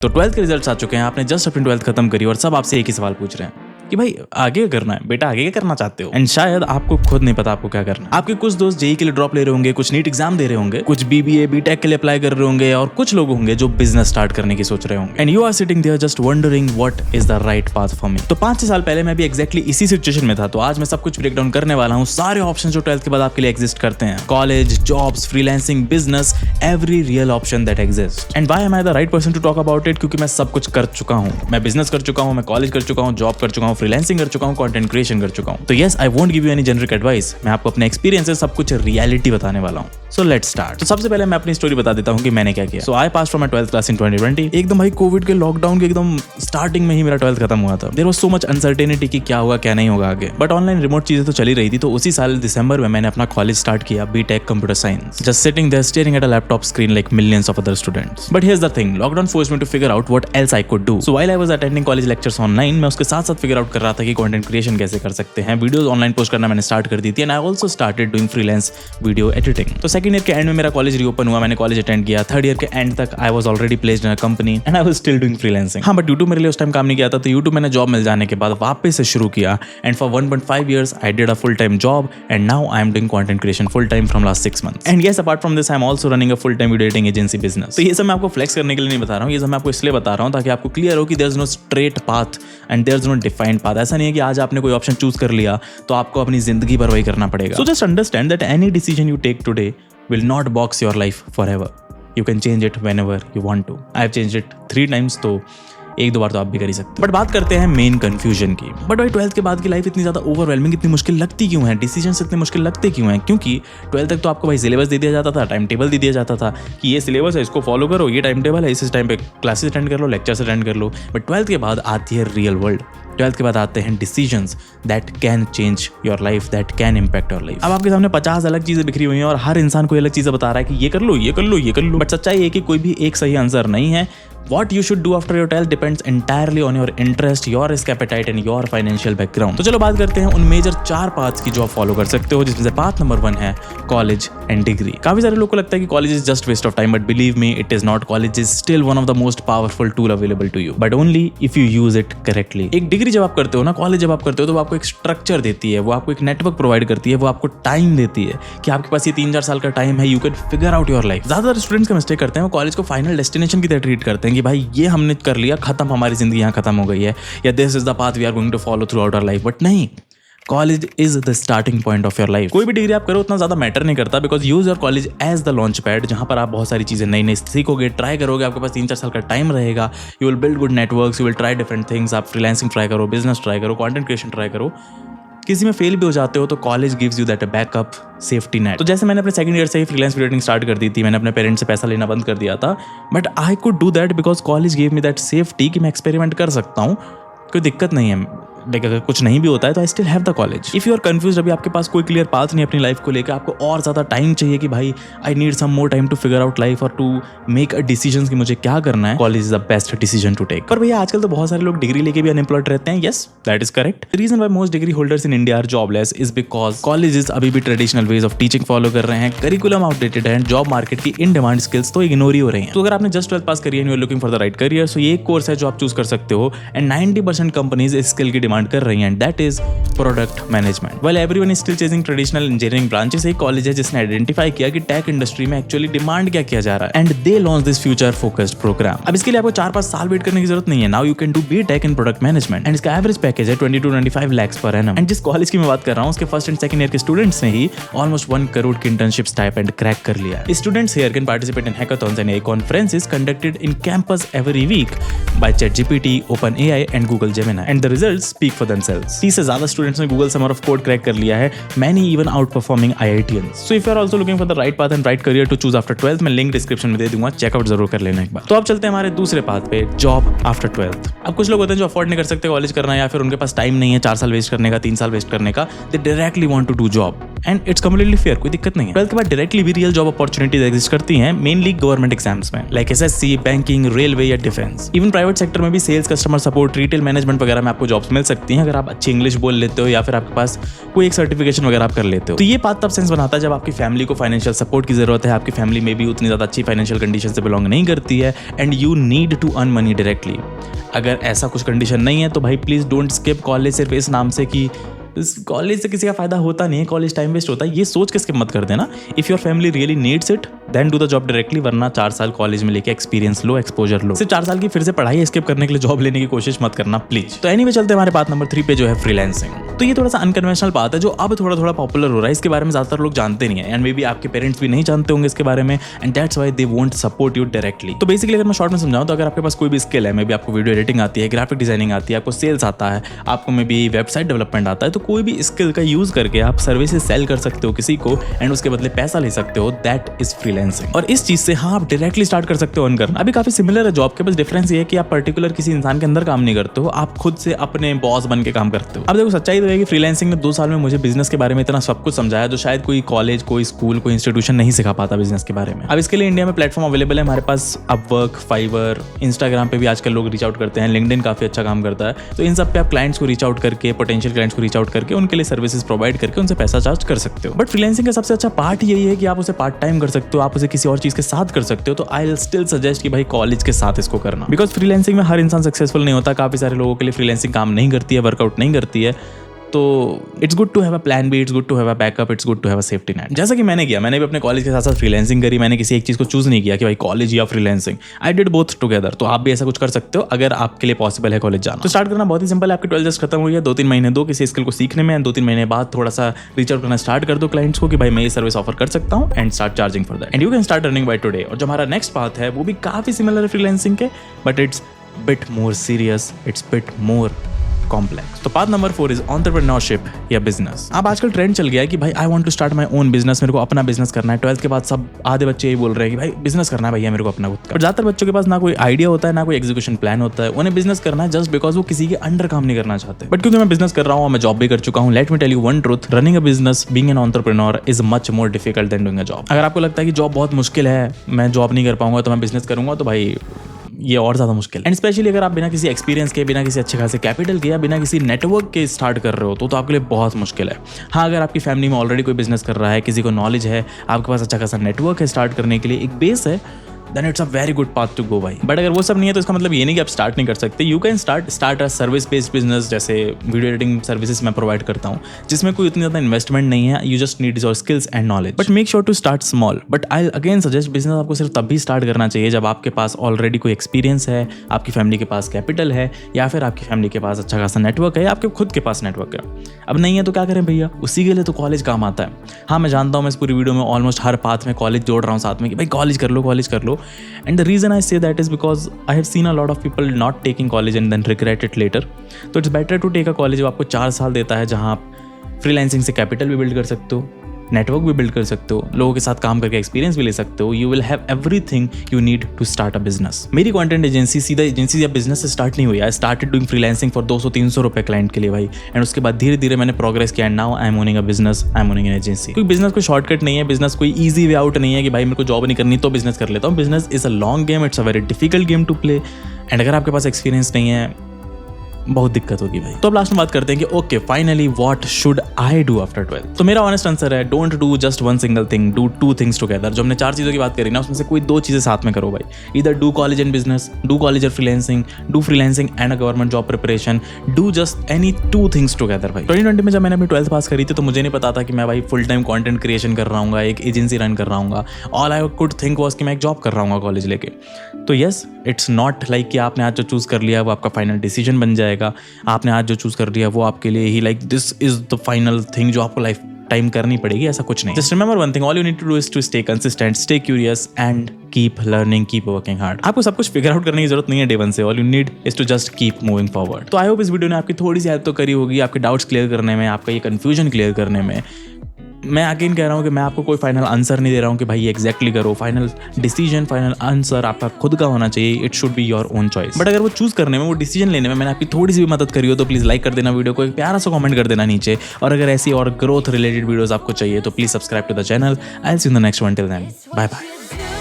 तो 12th के results आ चुके हैं, आपने जस्ट अपनी 12th खत्म करी और सब आपसे एक ही सवाल पूछ रहे हैं कि भाई आगे क्या करना है, बेटा आगे क्या करना चाहते हो। एंड शायद आपको खुद नहीं पता आपको क्या करना है। आपके कुछ दोस्त जेईई के लिए ड्रॉप ले रहे होंगे, कुछ नीट एग्जाम दे रहे होंगे, कुछ बीबीए बीटेक के लिए अप्लाई कर रहे होंगे और कुछ लोग होंगे जो बिजनेस स्टार्ट करने की सोच रहे होंगे। And you are sitting there just wondering what is the right path for me. तो 5-6 साल पहले मैं भी एग्जैक्टली इसी सिचुएशन में था। तो आज मैं सब कुछ ब्रेक डाउन करने वाला हूँ, सारे ऑप्शन जो 12th के बाद आपके लिए एग्जिस्ट करते हैं, college, jobs, freelancing, business, every real option that exist. And why am I the right person to talk about it, क्योंकि मैं सब कुछ कर चुका हूँ। मैं बिजनेस कर चुका हूँ, मैं कॉलेज कर चुका हूँ, जॉब कर चुका हूँ, फ्रीलांसिंग कर चुका हूँ, कंटेंट क्रिएशन कर चुका हूं। तो yes, I won't give you any generic advice, मैं आपको अपने एक्सपीरियंस से सब कुछ रियलिटी बताने वाला हूं। So let's start. तो सबसे पहले मैं अपनी स्टोरी बता देता हूं कि मैंने क्या किया। So I pass from my 12th class in 2020। एकदम भाई कोविड के लॉकडाउन के एकदम स्टार्टिंग में ही मेरा 12th खत्म हुआ था। There was so much uncertainty कि क्या होगा क्या नहीं होगा आगे, बट ऑनलाइन रिमोट चीजें तो चली रही थी। तो उसी साल दिसंबर में मैंने अपना कॉलेज स्टार्ट किया, B tech computer science, just sitting there staring at a laptop screen like millions of other students. But here's the thing, lockdown forced me to figure out what else I could do. So while I was attending college lectures online, मैं उसके साथ साथ figure out कर रहा था कि content creation कैसे कर सकते हैं, वीडियोस ऑनलाइन पोस्ट करना मैंने स्टार्ट कर दी थी। And I also started doing freelance video editing. तो सेकंड ईयर के एंड में मेरा कॉलेज रीओपन हुआ, मैंने कॉलेज अटेंड किया। थर्ड ईयर के एंड तक I was already placed in a company and I was still doing freelancing. हाँ, बट यूट्यूब मेरे लिए उस टाइम काम नहीं किया था। तो यूट्यूब मैंने जॉब मिल जाने के बाद वापस से शुरू किया। And for 1.5 years I did a full time job and now I am doing content creation full time from last 6 months। And yes, apart from this I am also running a full time video editing agency business. तो ये सब मैं आपको flex करने के लिए नहीं बता रहा हूँ, ये सब मैं आपको इसलिए बता रहा हूँ ताकि आपको क्लियर हो कि there is no straight path and there is no defined path. ऐसा नहीं है कि आज आपने कोई ऑप्शन चूज कर लिया तो आपको अपनी जिंदगी भर वही करना पड़ेगा। So just understand that any decision you take today will not box your life forever. You can change it whenever you want to. I have changed it 3 times, तो 1-2 बार तो आप भी कर ही सकते हो। बट बात करते हैं मेन कंफ्यूजन की। बट भाई 12th के बाद की लाइफ इतनी ज्यादा ओवरवेलमिंग, इतनी मुश्किल लगती क्यों है, डिसीजंस इतने मुश्किल लगते क्यों हैं? क्योंकि 12th तक तो आपको भाई सिलेबस दे दिया जाता था, टाइम टेबल दे दिया जाता था कि ये सिलेबस है, इसको फॉलो करो, ये टाइम टेबल है, इस टाइम पे क्लासेस अटेंड कर लो, लेक्चर्स अटेंड कर लो। बट 12th के बाद आती है रियल वर्ल्ड। 12th के बाद आते हैं decisions that can change your life, that can impact your life. अब आपके सामने 50 अलग चीजें बिखरी हुई हैं और हर इंसान कोई अलग चीजें बता रहा है कि ये कर लो, ये कर लो, ये कर लो। बट सच्चाई है कि कोई भी एक सही आंसर नहीं है। What you should do after your 12th depends entirely on your interest, your risk appetite and your financial background। तो चलो बात करते हैं उन मेजर 4 पाथ्स की जो आप फॉलो कर सकते हो, जिसमें से पाथ नंबर 1 है कॉलेज एंड डिग्री। काफी सारे लोगों को लगता है कि college is just waste of time, but believe me it is not. College is still one of the most powerful tool available to you, but only if you use it correctly. एक degree जब आप करते हो ना, college जब आप करते हो, तो वो आपको एक स्ट्रक्चर देती है, वो आपको एक नेटवर्क प्रोवाइड करती है, वो आपको टाइम देती है कि आपके पास ये 3-4 साल का टाइम है, you can figure out your life. ज्यादातर स्टूडेंट्स का मिस्टेक करते हैं, वो कॉलेज को फाइनल डेस्टिनेशन की तरह ट्रीट करते हैं कि भाई ये हमने कर लिया, खत्म, हमारी जिंदगी यहाँ खत्म हो गई है, या this is the path we are going to follow throughout our life. But नहीं, college is the starting point of your life. कोई भी डिग्री आप करो उतना ज्यादा मैटर नहीं करता, because use your college as the launchpad, जहां पर आप बहुत सारी चीजें नई नई सीखोगे, ट्राई करोगे। आपके पास 3-4 साल का टाइम रहेगा, you will build good networks, you will try different things. आप फ्रीलांसिंग ट्राई करो, बिजनेस ट्राई करो, कंटेंट क्रिएशन ट्राई करो। किसी में फेल भी हो जाते हो तो college gives you that backup safety net. तो जैसे मैंने अपने सेकंड ईयर से ही फ्रीलांस वीडियो स्टार्ट कर दी थी, मैंने अपने पेरेंट्स से पैसा लेना बंद कर दिया था, but I could do that because college give me that safety कि मैं एक्सपेरिमेंट कर सकता हूँ, कोई दिक्कत नहीं है। लाइक अगर कुछ नहीं भी होता है तो I still have the college. If you are confuse, अभी आपके पास कोई क्लियर पाथ नहीं अपनी लाइफ को लेकर, आपको और ज्यादा टाइम चाहिए कि भाई I need some more time to figure out life और टू मेक अ डिसीजन कि मुझे क्या करना है, college is the best decision to take. पर भैया आजकल तो बहुत सारे लोग डिग्री लेके भी अनएम्प्लॉयड रहते हैं। Yes, that is correct. The reason why most degree holders in India are jobless is because colleges अभी भी traditional ways of teaching follow कर रहे हैं, करिकुलम आउटडेटेड है, जॉब मार्केट की इन डिमांड स्किल्स तो इग्नोर ही हो रही हैं। तो अगर आपने जस्ट 12th पास करी है, you are looking for the right career, so ये एक कोर्स है जो आप चूज कर सकते हो। एंड 90% कंपनीज इस स्किल की डिमांड कर रही हैं, that is product management. While everyone is still chasing traditional engineering branches, एक कॉलेज है जिसने आइडेंटिफाई किया कि टेक इंडस्ट्री में एक्चुअली डिमांड क्या किया जा रहा है, and they launch this future focused program. अब इसके लिए आपको 4-5 साल वेट करने की जरूरत नहीं है। Now you can do B tech in product management and इसका एवरेज पैकेज है 20-25 lakhs per annum। एंड जिस कॉलेज की मैं बात कर रहा हूँ, उसके फर्स्ट एंड सेकंड ईयर के स्टूडेंट्स ने ही ऑलमोस्ट 1 crore की इंटर्नशिप स्टाइपेंड क्रैक कर लिया है। Students here can participate in hackathons and AI conferences conducted in campus every week by ChatGPT, OpenAI and Google Gemini, and the results speak for themselves। 30 से ज्यादा students ने Google summer of code crack कर लिया है, many even outperforming IITians। So if you are also looking for the right path and right career to choose after 12th, मैं link description में दे दूंगा, checkout जरूर कर लेना एक बार। तो अब चलते हैं हमारे दूसरे पाथ पे, जॉब आफ्टर 12th। अब कुछ लोग होते हैं जो अफोर्ड नहीं कर सकते कॉलेज करना, या फिर उनके पास टाइम नहीं है 4 साल वेस्ट करने का, 3 साल वेस्ट करने का, they directly want to do job. And it's completely fair, कोई दिक्कत नहीं है। 12th के बाद डायरेक्टली भी रियल जॉब अपॉर्चुनिटीज एग्जिस्ट करती हैं, मेनली गवर्नमेंट एग्जाम्स में, लाइक एसएससी, बैंकिंग, रेलवे या डिफेंस। इवन प्राइवेट सेक्टर में भी sales, customer support, retail management वगैरह में आपको जॉब्स मिल सकती हैं अगर आप अच्छी इंग्लिश बोल लेते हो या फिर आपके पास कोई एक सर्टिफिकेशन वगैरह आप कर लेते हो। तो ये बात तब सेंस बनाता है जब आपकी फैमिली को फाइनेंशियल सपोर्ट की जरूरत है, आपकी फैमिली में भी उतनी ज्यादा अच्छी फाइनेंशियल कंडीशन से बिलोंग नहीं करती है and you need to earn money directly. अगर ऐसा कुछ कंडीशन नहीं है तो भाई प्लीज डोंट स्किप कॉलेज सिर्फ इस नाम से कि कॉलेज से किसी का फायदा होता नहीं है, कॉलेज टाइम वेस्ट होता है, ये सोच के स्किप मत कर देना। If your family really needs it then do the job directly, वरना 4 साल कॉलेज में लेके एक्सपीरियंस लो, एक्सपोजर लो। सिर्फ 4 साल की फिर से पढ़ाई स्किप करने के लिए जॉब लेने की कोशिश मत करना प्लीज। तो एनीवे चलते हमारे बात नंबर 3 पे जो है फ्रीलांसिंग। तो ये थोड़ा सा अनकन्वेंशनल बात है जो अब थोड़ा थोड़ा पॉपुलर हो रहा है, इसके बारे में ज्यादातर लोग जानते नहीं है एंड मे बी आपके पेरेंट्स भी नहीं जानते होंगे इसके बारे में and that's why they won't support you directly. तो बेसिकली अगर मैं शॉर्ट में समझाऊं तो अगर आपके पास कोई भी स्किल है, मे बी आपको वीडियो एडिटिंग आती है, ग्राफिक डिजाइनिंग आती है, आपको सेल्स आता है, आपको मे बी वेबसाइट डेवलपमेंट आता है, तो कोई भी स्किल का यूज करके आप सर्विसेज सेल कर सकते हो किसी को एंड उसके बदले पैसा ले सकते हो, दैट इज फ्रीलांसिंग। और इस चीज से हाँ आप डायरेक्टली स्टार्ट कर सकते हो अर्न करना। अभी काफी सिमिलर है जॉब के, बस डिफरेंस ये है कि आप पर्टिकुलर किसी इंसान के अंदर काम नहीं करते हो, आप खुद से अपने बॉस बन के काम करते हो। अब देखो सच्चाई तो है कि फ्रीलांसिंग ने 2 साल में मुझे बिजनेस के बारे में इतना सब कुछ समझाया जो शायद कोई कॉलेज, कोई स्कूल, कोई इंस्टीट्यूशन नहीं सिखा पाता बिजनेस के बारे में। अब इसके लिए इंडिया में प्लेटफॉर्म अवेलेबल है हमारे पास, अपवर्क, फाइवर, इंस्टाग्राम पे भी आजकल लोग रीच आउट करते हैं, लिंक्डइन काफी अच्छा काम करता है। तो इन सब पे आप क्लाइंट्स को रीच आउट करके, पोटेंशियल क्लाइंट्स को रीच आउट करके उनके लिए सर्विसेज प्रोवाइड करके उनसे पैसा चार्ज कर सकते हो। बट फ्रीलांसिंग का सबसे अच्छा पार्ट यही है कि आप उसे पार्ट टाइम कर सकते हो, आप उसे किसी और चीज के साथ कर सकते हो। तो आई विल स्टिल सजेस्ट कि भाई कॉलेज के साथ इसको करना, बिकॉज फ्रीलांसिंग में हर इंसान सक्सेसफुल नहीं होता। काफी सारे लोगों के लिए फ्रीलांसिंग काम नहीं करती है, वर्कआउट नहीं करती है। तो it's good to have a plan B, it's good to have a backup, it's good to have a safety net. जैसा कि मैंने किया, मैंने भी अपने कॉलेज के साथ साथ फ्रीलांसिंग करी। मैंने किसी एक चीज को चूज नहीं किया कि भाई कॉलेज या freelancing, I did both together. तो आप भी ऐसा कुछ कर सकते हो अगर आपके लिए पॉसिबल है कॉलेज जाना। तो स्टार्ट करना बहुत ही सिंपल है, आपकी 12th जस्ट खत्म हुई है, 2-3 महीने दो किसी स्किल को सीखने में, 2-3 महीने बाद थोड़ा सा रीच आउट करना स्टार्ट कर दो क्लाइंट्स को कि भाई मैं ये सर्विस ऑफर कर सकता हूँ and start charging for that and you can start earning by today. और जो हमारा नेक्स्ट पाथ है वो भी काफी सिमिलर है फ्रीलांसिंग के, but it's bit more serious, it's bit more complex. तो पाथ नंबर 4 इज एंटरप्रेन्योरशिप या बिजनेस। अब आजकल ट्रेंड चल गया है कि भाई I want to start my own business, मेरे को अपना बिजनेस करना है। 12th के बाद सब आधे बच्चे यही बोल रहे हैं कि भाई बिजनेस करना है भैया मेरे को अपना खुद का। बट ज्यादातर बच्चों के पास ना कोई आइडिया होता है, ना कोई एग्जीक्यूशन प्लान होता है। उन्हें बिजनेस करना है जस्ट बिकॉज वो किसी के अंडर काम नहीं करना चाहते। बट क्योंकि मैं बिजनेस कर रहा हूँ, मैं जॉब भी कर चुका हूँ, let me tell you one truth, running a business, being an entrepreneur is much more difficult than doing a job. अगर आपको लगता है कि जॉब बहुत मुश्किल है, मैं जॉब नहीं कर पाऊंगा तो मैं बिजनेस करूंगा, तो भाई ये और ज़्यादा मुश्किल है। एंड स्पेशली अगर आप बिना किसी एक्सपीरियंस के, बिना किसी अच्छे खासे कैपिटल के या बिना किसी नेटवर्क के स्टार्ट कर रहे हो तो आपके लिए बहुत मुश्किल है। हाँ, अगर आपकी फैमिली में ऑलरेडी कोई बिजनेस कर रहा है, किसी को नॉलेज है, आपके पास अच्छा खासा नेटवर्क है स्टार्ट करने के लिए, एक बेस है, then it's a very good path to go भाई। बट अगर वो सब नहीं है तो इसका मतलब ये नहीं कि आप स्टार्ट नहीं कर सकते। You can start a service based business, जैसे वीडियो एडिटिंग सर्विसेज मैं प्रोवाइड करता हूँ, जिसमें कोई उतनी ज़्यादा इन्वेस्टमेंट नहीं है, you just need your skills and knowledge. But make sure to start small. But I again suggest business आपको सिर्फ तब भी स्टार्ट करना चाहिए जब आपके पास ऑलरेडी कोई एक्सपीरियंस है, आपकी फैमिली के पास कैपिटल है, या फिर आपकी फैमिली के पास अच्छा खासा नेटवर्क है, या आपके खुद के पास नेटवर्क है। अब नहीं है तो क्या करें भैया, उसी के लिए तो कॉलेज काम आता है। हाँ, मैं जानता हूँ मैं इस पूरी वीडियो में ऑलमोस्ट हर पाथ में कॉलेज जोड़ रहा हूँ साथ में कि भाई कॉलेज कर लो, कॉलेज कर लो। And the reason I say that is because I have seen a lot of people not taking college and then regret it later. तो it's better to take a college जो आपको 4 साल देता है, जहाँ आप फ्रीलांसिंग से कैपिटल भी बिल्ड कर सकते हो, नेटवर्क भी बिल्ड कर सकते हो, लोगों के साथ काम करके एक्सपीरियंस भी ले सकते हो। You will have everything you need to start a business. मेरी कंटेंट एजेंसी सीधा एजेंसी या बिजनेस से स्टार्ट नहीं हुई। I started doing freelancing for 200-300 रुपए क्लाइंट के लिए भाई, एंड उसके बाद धीरे धीरे मैंने प्रोग्रेस किया and now I am owning a business, I am owning an agency. क्योंकि बिजनेस कोई शॉर्टकट नहीं है, बिजनेस कोई ईजी वे आउट नहीं है कि भाई मेरे को जॉब नहीं करनी तो बिजनेस कर लेता हूँ। Business is a long game, it's a very difficult game to play, and अगर आपके पास एक्सपीरियंस नहीं है बहुत दिक्कत होगी भाई। तो अब लास्ट में बात करते हैं कि okay finally what should I do after 12th। तो मेरा ऑनेस्ट आंसर है don't do just one single thing, do 2 things together. जो हमने 4 चीज़ों की बात करी ना, उसमें से कोई 2 चीज़ें साथ में करो भाई। इधर do college and business, do college और freelancing, do freelancing and a government job preparation, do just any 2 things together भाई। 2020 में जब मैंने अपनी 12th पास करी थी तो मुझे नहीं पता था कि मैं भाई फुल टाइम कंटेंट क्रिएशन कर रहा हूँ, एक एजेंसी रन कर रहा हूँ। All I could think was कि मैं एक जॉब कर रहा हूँ कॉलेज लेके। तो यस, इट्स नॉट लाइक कि आपने आज जो चूज़ कर लिया वो आपका फाइनल डिसीजन बन जाएगा। आपने आज जो चूज़ कर लिया वो आपके लिए ही like this is the final thing जो आपको लाइफ टाइम करनी पड़ेगी, ऐसा कुछ नहीं। Just remember one thing, all you need to do is to stay consistent, stay curious and keep learning, keep working hard. आपको सब कुछ फिगर आउट करने की जरूरत नहीं है डे 1 से। All you need is to just keep moving forward. तो आई होप इस वीडियो ने आपकी थोड़ी सी हेल्प तो करी होगी, आपके डाउट्स क्लियर करने में, आपका ये कंफ्यूजन क्लियर करने में। मैं अगेन कह रहा हूँ कि मैं आपको कोई फाइनल आंसर नहीं दे रहा हूँ कि भाई ये एग्जैक्टली करो। फाइनल डिसीजन, फाइनल आंसर आपका खुद का होना चाहिए। It should be your own choice. But अगर वो चूज करने में, वो डिसीजन लेने में मैंने आपकी थोड़ी सी भी मदद करी हो तो प्लीज लाइक कर देना वीडियो को, एक प्यारा सा कमेंट कर देना नीचे। और अगर ऐसी और ग्रोथ रिलेटेड वीडियोस आपको चाहिए तो please subscribe to the channel. I will see you in the next one. Till then, bye bye.